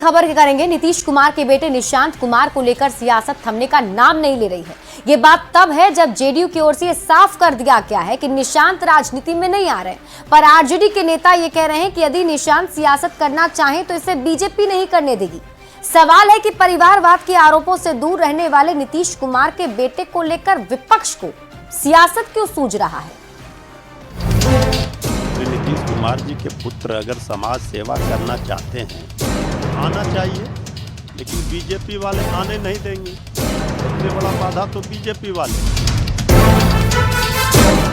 खबर के करेंगे। नीतीश कुमार के बेटे निशांत कुमार को लेकर सियासत थमने का नाम नहीं ले रही है। ये बात तब है जब जेडीयू की ओर से ये साफ कर दिया गया है कि निशांत राजनीति में नहीं आ रहे, पर आरजेडी के नेता ये कह रहे हैं कि यदि निशांत सियासत करना चाहें तो इसे बीजेपी नहीं करने देगी। सवाल है कि परिवारवाद के आरोपों से दूर रहने वाले नीतीश कुमार के बेटे को लेकर विपक्ष को सियासत क्यों सूझ रहा है। नीतीश कुमार जी के पुत्र अगर समाज सेवा करना चाहते हैं आना चाहिए, लेकिन बीजेपी वाले आने नहीं देंगे। सबसे बड़ा बाधा तो बीजेपी वाले।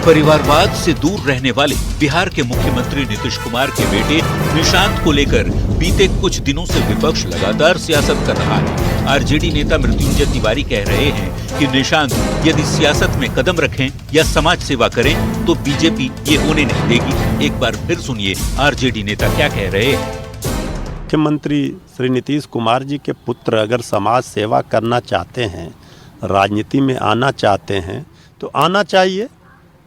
परिवारवाद से दूर रहने वाले बिहार के मुख्यमंत्री नीतीश कुमार के बेटे निशांत को लेकर बीते कुछ दिनों से विपक्ष लगातार सियासत कर रहा है। आरजेडी नेता मृत्युंजय तिवारी कह रहे हैं कि निशांत यदि सियासत में कदम रखें या समाज सेवा करें तो बीजेपी ये होने नहीं देगी। एक बार फिर सुनिए आरजेडी नेता क्या कह रहे हैं। मुख्यमंत्री श्री नीतीश कुमार जी के पुत्र अगर समाज सेवा करना चाहते हैं, राजनीति में आना चाहते हैं तो आना चाहिए,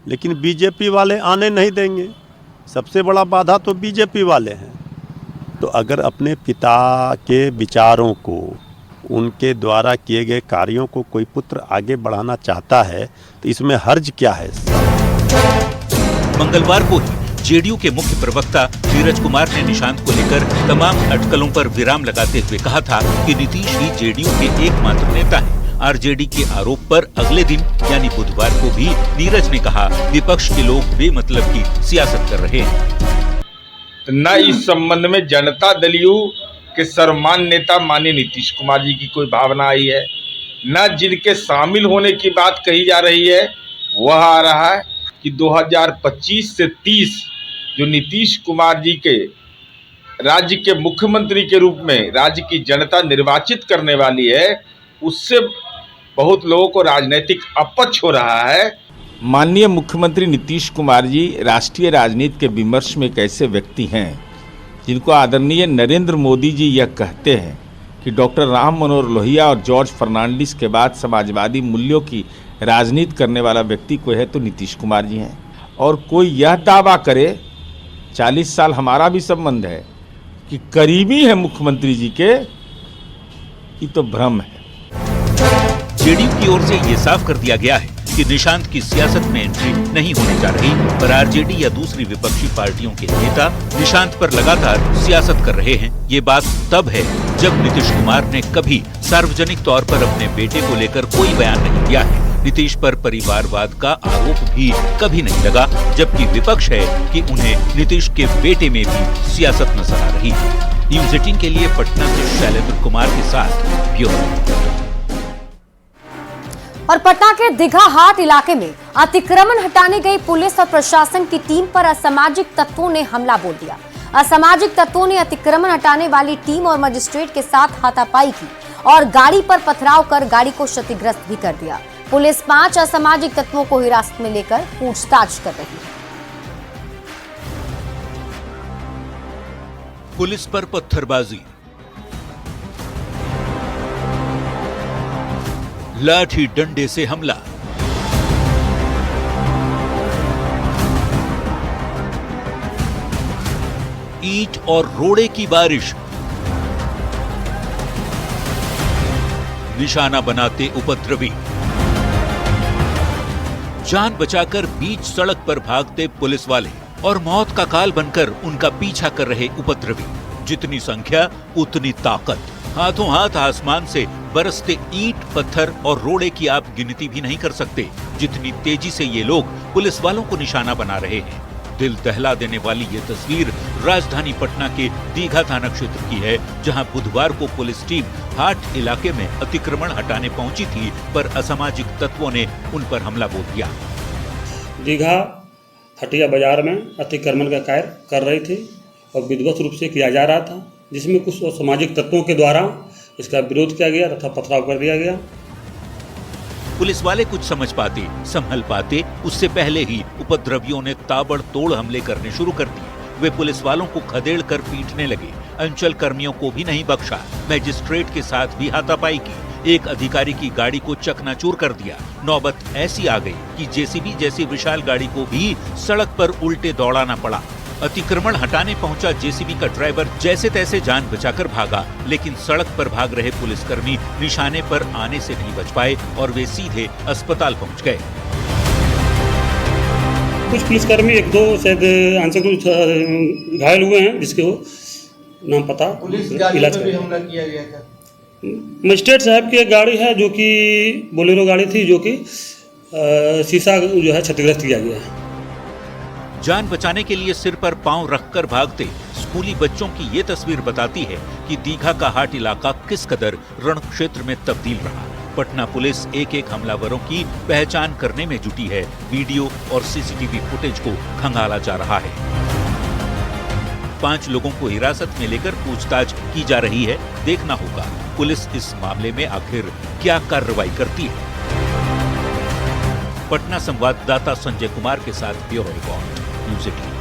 लेकिन बीजेपी वाले आने नहीं देंगे। सबसे बड़ा बाधा तो बीजेपी वाले हैं। तो अगर अपने पिता के विचारों को, उनके द्वारा किए गए कार्यों को कोई पुत्र आगे बढ़ाना चाहता है तो इसमें हर्ज क्या है। मंगलवार को ही जेडीयू के मुख्य प्रवक्ता नीरज कुमार ने निशांत को लेकर तमाम अटकलों पर विराम लगाते हुए कहा था कि नीतीश ही जेडीयू के एकमात्र नेता हैं। आरजेडी के आरोप पर अगले दिन यानी बुधवार को भी नीरज ने कहा विपक्ष के लोग बेमतलब की सियासत कर रहे हैं। न इस संबंध में जनता दलियू के सर्वमान्य नेता माननीय नीतीश कुमार जी की कोई भावना आई है, न जिनके शामिल होने की बात कही जा रही है वह आ रहा है कि 2025 से 30 जो नीतीश कुमार जी के राज्य के मुख्यमंत्री के रूप में राज्य की जनता निर्वाचित करने वाली है, उससे बहुत लोगों को राजनीतिक अपच हो रहा है। माननीय मुख्यमंत्री नीतीश कुमार जी राष्ट्रीय राजनीति के विमर्श में एक ऐसे व्यक्ति हैं जिनको आदरणीय नरेंद्र मोदी जी यह कहते हैं कि डॉक्टर राम मनोहर लोहिया और जॉर्ज फर्नांडिस के बाद समाजवादी मूल्यों की राजनीति करने वाला व्यक्ति कोई है तो नीतीश कुमार जी हैं। और कोई यह दावा करे, 40 साल हमारा भी संबंध है, कि करीबी है मुख्यमंत्री जी के, ये तो भ्रम है। जेडीयू की ओर से ये साफ कर दिया गया है कि निशांत की सियासत में एंट्री नहीं होने जा रही, पर आरजेडी या दूसरी विपक्षी पार्टियों के नेता निशांत पर लगातार सियासत कर रहे हैं। ये बात तब है जब नीतीश कुमार ने कभी सार्वजनिक तौर पर अपने बेटे को लेकर कोई बयान नहीं दिया है। नीतीश पर परिवारवाद का आरोप भी कभी नहीं लगा, जबकि विपक्ष है कि उन्हें नीतीश के बेटे में भी सियासत नजर आ रही है। न्यूज़ 18 के लिए पटना से शैलेंद्र कुमार के साथ ब्यूरो। और पटना के दीघा हाट इलाके में अतिक्रमण हटाने गई पुलिस और प्रशासन की टीम पर असामाजिक तत्वों ने हमला बोल दिया। असामाजिक तत्वों ने अतिक्रमण हटाने वाली टीम और मजिस्ट्रेट के साथ हाथापाई की और गाड़ी पर पथराव कर गाड़ी को क्षतिग्रस्त भी कर दिया। पुलिस 5 असामाजिक तत्वों को हिरासत में लेकर पूछताछ कर रही है। पुलिस पर पत्थरबाजी, लाठी डंडे से हमला, ईंट और रोड़े की बारिश, निशाना बनाते उपद्रवी, जान बचाकर बीच सड़क पर भागते पुलिस वाले और मौत का काल बनकर उनका पीछा कर रहे उपद्रवी। जितनी संख्या उतनी ताकत। हाथों हाथ आसमान से बरसते ईंट, पत्थर और रोड़े की आप गिनती भी नहीं कर सकते। जितनी तेजी से ये लोग पुलिस वालों को निशाना बना रहे हैं। दिल दहला देने वाली ये तस्वीर राजधानी पटना के दीघा थाना क्षेत्र की है, जहां बुधवार को पुलिस टीम हाट इलाके में अतिक्रमण हटाने पहुंची थी, पर असामाजिक तत्वों ने उन पर हमला बोल दिया। दीघा हटिया बाजार में अतिक्रमण का कार्य कर रही थी और विधिवत रूप से किया जा रहा था, जिसमें कुछ असामाजिक तत्वों के द्वारा इसका विरोध किया गया तथा पथराव कर दिया गया। पुलिस वाले कुछ समझ पाते, संभल पाते, उससे पहले ही उपद्रवियों ने ताबड़तोड़ हमले करने शुरू कर दिए। वे पुलिस वालों को खदेड़ कर पीटने लगे। अंचल कर्मियों को भी नहीं बख्शा, मैजिस्ट्रेट के साथ भी हाथापाई की। एक अधिकारी की गाड़ी को चकनाचूर कर दिया। नौबत ऐसी आ गई कि जेसीबी जैसी विशाल गाड़ी को भी सड़क पर उल्टे दौड़ाना पड़ा। अतिक्रमण हटाने पहुंचा जेसीबी का ड्राइवर जैसे तैसे जान बचाकर भागा, लेकिन सड़क पर भाग रहे पुलिसकर्मी निशाने पर आने से नहीं बच पाए और वे सीधे अस्पताल पहुंच गए। कुछ पुलिसकर्मी एक दो शायद आंसर कुछ घायल हुए हैं, जिसके वो नाम पता इलाज कर हमला किया गया था। मजिस्ट्रेट साहब की एक गाड़ी है जो कि बोलेरो गाड़ी थी, जो कि शीशा जो है क्षतिग्रस्त किया गया है। जान बचाने के लिए सिर पर पांव रखकर भागते स्कूली बच्चों की ये तस्वीर बताती है कि दीघा का हाट इलाका किस कदर रण क्षेत्र में तब्दील रहा। पटना पुलिस एक एक हमलावरों की पहचान करने में जुटी है। वीडियो और सीसीटीवी फुटेज को खंगाला जा रहा है। 5 लोगों को हिरासत में लेकर पूछताछ की जा रही है। देखना होगा पुलिस इस मामले में आखिर क्या कार्रवाई करती है। पटना संवाददाता संजय कुमार के साथ ब्यूरो रिपोर्ट, न्यूज़ 18।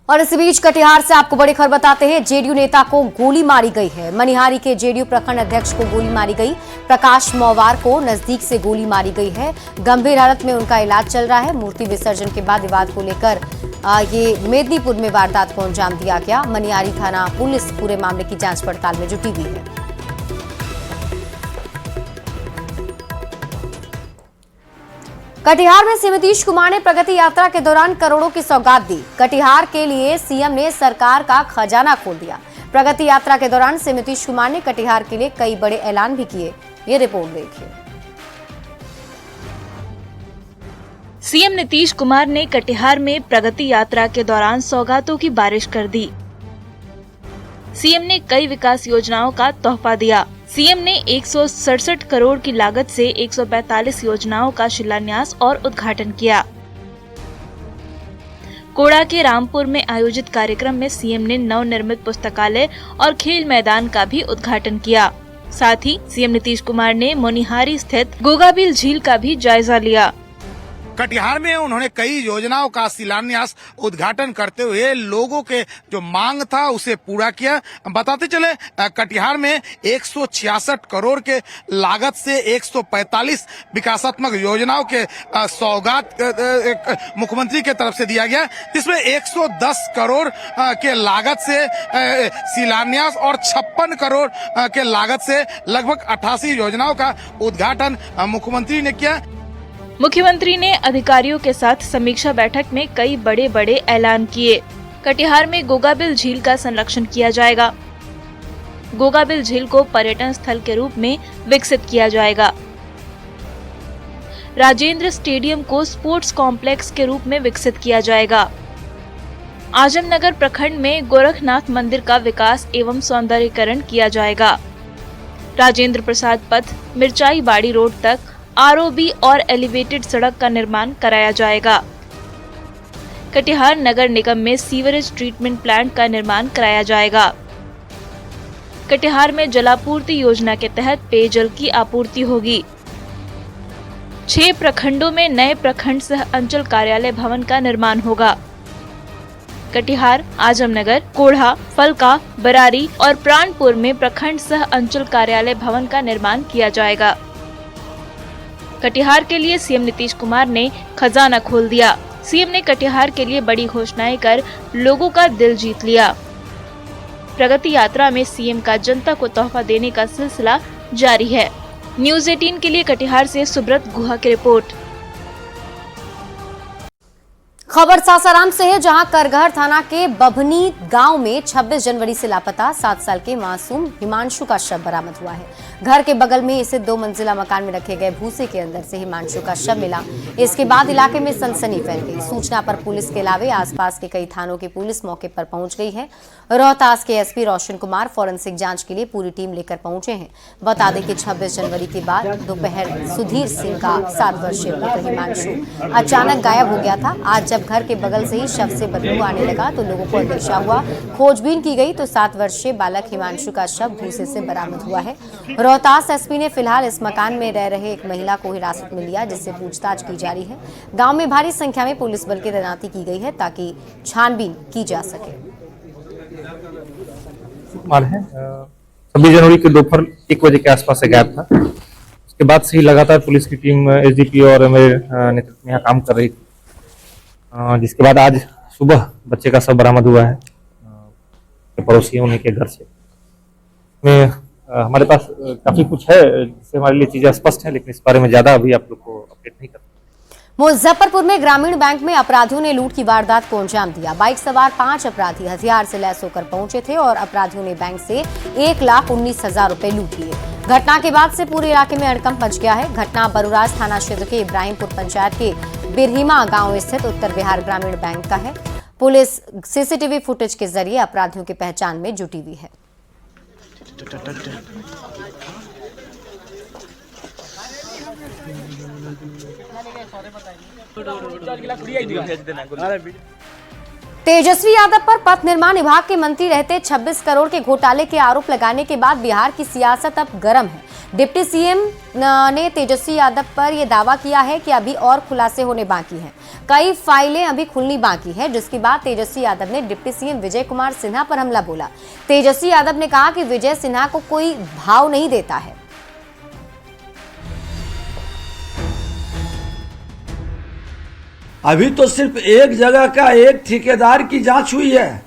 और इस बीच कटिहार से आपको बड़ी खबर बताते हैं। जेडीयू नेता को गोली मारी गई है। मनिहारी के जेडीयू प्रखंड अध्यक्ष को गोली मारी गई। प्रकाश मौवार को नजदीक से गोली मारी गई है। गंभीर हालत में उनका इलाज चल रहा है। मूर्ति विसर्जन के बाद विवाद को लेकर ये मेदिनीपुर में वारदात को अंजाम दिया गया। मनिहारी थाना पुलिस पूरे मामले की जांच पड़ताल में जुटी हुई है। कटिहार में सीएम नीतीश कुमार ने प्रगति यात्रा के दौरान करोड़ों की सौगात दी। कटिहार के लिए सीएम ने सरकार का खजाना खोल दिया। प्रगति यात्रा के दौरान सीएम नीतीश कुमार ने कटिहार के लिए कई बड़े ऐलान भी किए। ये रिपोर्ट देखिए। सीएम नीतीश कुमार ने कटिहार में प्रगति यात्रा के दौरान सौगातों की बारिश कर दी। सीएम ने कई विकास योजनाओं का तोहफा दिया। सीएम ने 167 करोड़ की लागत से 145 योजनाओं का शिलान्यास और उद्घाटन किया। कोड़ा के रामपुर में आयोजित कार्यक्रम में सीएम ने नवनिर्मित पुस्तकालय और खेल मैदान का भी उद्घाटन किया। साथ ही सीएम नीतीश कुमार ने मोनिहारी स्थित गोगाबिल झील का भी जायजा लिया। कटिहार में उन्होंने कई योजनाओं का शिलान्यास उद्घाटन करते हुए लोगों के जो मांग था उसे पूरा किया। बताते चले कटिहार में 166 करोड़ के लागत से 145 विकासात्मक योजनाओं के सौगात मुख्यमंत्री के तरफ से दिया गया, जिसमें 110 करोड़ के लागत से शिलान्यास और 56 करोड़ के लागत से लगभग 88 योजनाओं का उद्घाटन मुख्यमंत्री ने किया। मुख्यमंत्री ने अधिकारियों के साथ समीक्षा बैठक में कई बड़े बड़े ऐलान किए। कटिहार में गोगाबिल झील का संरक्षण किया जाएगा। गोगाबिल झील को पर्यटन स्थल के रूप में विकसित किया जाएगा। राजेंद्र स्टेडियम को स्पोर्ट्स कॉम्प्लेक्स के रूप में विकसित किया जाएगा। आजमनगर प्रखंड में गोरखनाथ मंदिर का विकास एवं सौंदर्यीकरण किया जाएगा। राजेंद्र प्रसाद पथ मिर्चाई बाड़ी रोड तक आरओबी और एलिवेटेड सड़क का निर्माण कराया जाएगा। कटिहार नगर निगम में सीवरेज ट्रीटमेंट प्लांट का निर्माण कराया जाएगा। कटिहार में जलापूर्ति योजना के तहत पेयजल की आपूर्ति होगी। 6 प्रखंडों में नए प्रखंड सह अंचल कार्यालय भवन का निर्माण होगा। कटिहार, आजमनगर, कोढ़ा, फलका, बरारी और प्राणपुर में प्रखंड सह अंचल कार्यालय भवन का निर्माण किया जाएगा। कटिहार के लिए सीएम नीतीश कुमार ने खजाना खोल दिया। सीएम ने कटिहार के लिए बड़ी घोषणाएं कर लोगों का दिल जीत लिया। प्रगति यात्रा में सीएम का जनता को तोहफा देने का सिलसिला जारी है। न्यूज़ 18 के लिए कटिहार से सुब्रत गुहा की रिपोर्ट। खबर सासाराम से है, जहां करगहर थाना के बभनी गांव में 26 जनवरी से लापता 7 साल के मासूम हिमांशु का शव बरामद हुआ है। घर के बगल में इसे 2 मंजिला मकान में रखे गए भूसे के अंदर से हिमांशु का शव मिला। इसके बाद इलाके में सनसनी फैल गई। सूचना पर पुलिस के अलावे आसपास के कई थानों की पुलिस मौके पर पहुंच गई है। रोहतास के एसपी रोशन कुमार फॉरेंसिक जांच के लिए पूरी टीम लेकर पहुंचे हैं। बता दें कि 26 जनवरी के बाद दोपहर सुधीर सिंह का 7 वर्षीय पुत्र हिमांशु अचानक गायब हो गया था। आज जब घर के बगल से ही शव से बदबू आने लगा तो लोगों को अंदेशा हुआ। खोजबीन की गई तो 7 वर्षीय बालक हिमांशु का शव भूसे से बरामद हुआ है। रोहतास एसपी ने फिलहाल इस मकान में रह रहे एक महिला को हिरासत में लिया, जिससे पूछताछ की जा रही है। गांव में भारी संख्या में पुलिस बल की तैनाती की गई है ताकि छानबीन की जा सके। 26 जनवरी के दोपहर 1 बजे के आसपास से गायब था। उसके बाद से ही लगातार पुलिस की टीम एसडीपी और मेरे नेतृत्व में यहाँ काम कर रही थी, जिसके बाद आज सुबह बच्चे का शव बरामद हुआ है पड़ोसी उन्हीं के घर से। में हमारे पास काफी कुछ है जिससे हमारे लिए चीजें स्पष्ट हैं, लेकिन इस बारे में ज्यादा अभी आप लोग को अपडेट नहीं कर। मुजफ्फरपुर में ग्रामीण बैंक में अपराधियों ने लूट की वारदात को अंजाम दिया। बाइक सवार 5 अपराधी हथियार से लैस होकर पहुंचे थे और अपराधियों ने बैंक से 1,19,000 रुपए लूट लिए। घटना के बाद से पूरे इलाके में हड़कंप मच गया है। घटना बरुराज थाना क्षेत्र के इब्राहिमपुर पंचायत के बिरहिमा गांव स्थित उत्तर बिहार ग्रामीण बैंक का है। पुलिस सीसीटीवी फुटेज के जरिए अपराधियों की पहचान में जुटी हुई है। तेजस्वी यादव पर पथ निर्माण विभाग के मंत्री रहते 26 करोड़ के घोटाले के आरोप लगाने के बाद बिहार की सियासत अब गर्म है। डिप्टी सीएम ने तेजस्वी यादव पर यह दावा किया है कि अभी और खुलासे होने बाकी हैं। कई फाइलें अभी खुलनी बाकी है, जिसके बाद तेजस्वी यादव ने डिप्टी सीएम विजय कुमार सिन्हा पर हमला बोला। तेजस्वी यादव ने कहा कि विजय सिन्हा को कोई भाव नहीं देता है। अभी तो सिर्फ एक जगह का एक ठेकेदार की जांच हुई है,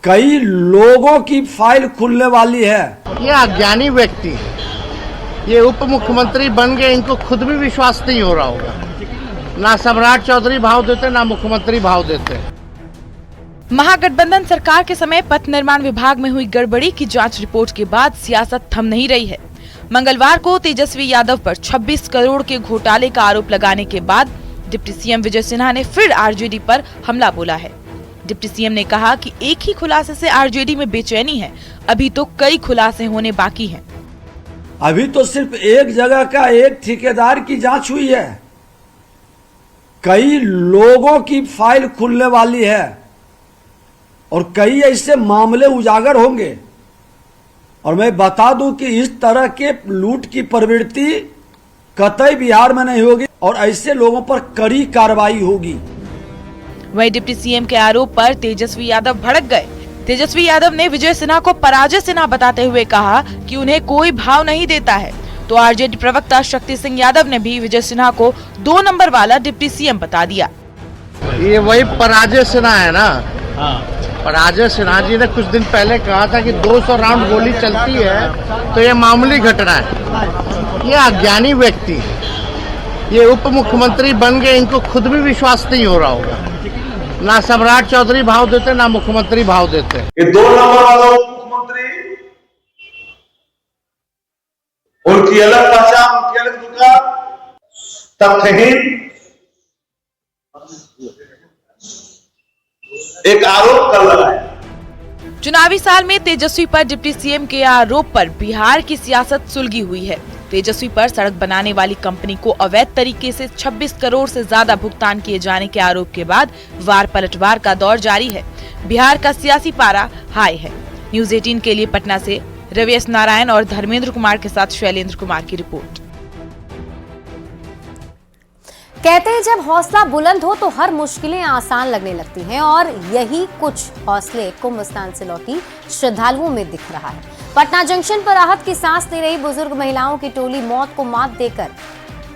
कई लोगों की फाइल खुलने वाली है। ये अज्ञानी व्यक्ति है, ये उप मुख्यमंत्री बन गए, इनको खुद भी विश्वास नहीं हो रहा होगा। ना सम्राट चौधरी भाव देते, ना मुख्यमंत्री भाव देते। महागठबंधन सरकार के समय पथ निर्माण विभाग में हुई गड़बड़ी की जांच रिपोर्ट के बाद सियासत थम नहीं रही है। मंगलवार को तेजस्वी यादव पर 26 करोड़ के घोटाले का आरोप लगाने के बाद डिप्टी सीएम विजय सिन्हा ने फिर आरजेडी पर हमला बोला है। डिप्टी सीएम ने कहा कि एक ही खुलासे से आरजेडी में बेचैनी है, अभी तो कई खुलासे होने बाकी हैं। अभी तो सिर्फ एक जगह का एक ठेकेदार की जांच हुई है, कई लोगों की फाइल खुलने वाली है और कई ऐसे मामले उजागर होंगे। और मैं बता दूं कि इस तरह के लूट की प्रवृत्ति कतई बिहार में नहीं होगी और ऐसे लोगों पर कड़ी कार्रवाई होगी। वहीं डिप्टी सीएम के आरोप पर तेजस्वी यादव भड़क गए। तेजस्वी यादव ने विजय सिन्हा को पराजय सिन्हा बताते हुए कहा कि उन्हें कोई भाव नहीं देता है। तो आरजेडी प्रवक्ता शक्ति सिंह यादव ने भी विजय सिन्हा को 2 नंबर वाला डिप्टी सीएम बता दिया। ये वही पराजय सिन्हा है ना। पराजय सिन्हा जी ने कुछ दिन पहले कहा था कि 200 राउंड गोली चलती है तो ये मामूली घटना है। ये अज्ञानी व्यक्ति है, ये उप मुख्यमंत्री बन गए, इनको खुद भी विश्वास नहीं हो रहा होगा। ना सम्राट चौधरी भाव देते, ना मुख्यमंत्री भाव देते। ये 2 नंबर वाला उप मुख्यमंत्री, उनकी अलग पहचान, उनकी अलग दुकान, तथ्यहीन एक आरोप कर लगाया। चुनावी साल में तेजस्वी पर डिप्टी सीएम के आरोप पर बिहार की सियासत सुलगी हुई है। तेजस्वी पर सड़क बनाने वाली कंपनी को अवैध तरीके से 26 करोड़ से ज्यादा भुगतान किए जाने के आरोप के बाद वार पलटवार का दौर जारी है। बिहार का सियासी पारा हाई है। न्यूज़ 18 के लिए पटना से रविश नारायण और धर्मेंद्र कुमार के साथ शैलेंद्र कुमार की रिपोर्ट। कहते हैं जब हौसला बुलंद हो तो हर मुश्किलें आसान लगने लगती हैं और यही कुछ हौसले कुंभ स्नान से लौटी श्रद्धालुओं में दिख रहा है। पटना जंक्शन पर राहत की सांस ले रही बुजुर्ग महिलाओं की टोली मौत को मात देकर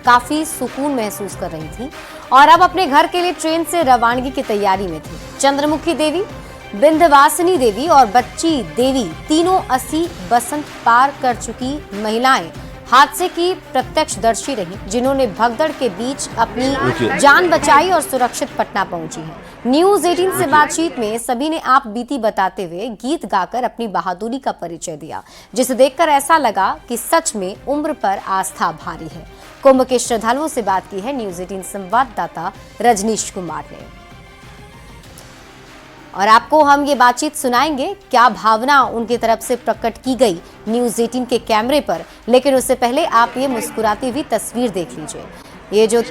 काफी सुकून महसूस कर रही थी और अब अपने घर के लिए ट्रेन से रवानगी की तैयारी में थी। चंद्रमुखी देवी, विंध्यवासिनी देवी और बच्ची देवी तीनों 80 बसंत पार कर चुकी महिलाएं हादसे की प्रत्यक्षदर्शी रही, जिन्होंने भगदड़ के बीच अपनी जान बचाई और सुरक्षित पटना पहुंची हैं। न्यूज़ 18 से बातचीत में सभी ने आप बीती बताते हुए गीत गाकर अपनी बहादुरी का परिचय दिया, जिसे देखकर ऐसा लगा कि सच में उम्र पर आस्था भारी है। कुंभ के श्रद्धालुओं से बात की है न्यूज़ 18 संवाददाता रजनीश कुमार ने और आपको हम ये बातचीत सुनाएंगे, क्या भावना उनकी तरफ से प्रकट की गई न्यूज़ 18 के कैमरे पर। लेकिन उससे पहले आप ये मुस्कुराती हुई तस्वीर देख लीजिए। ये जो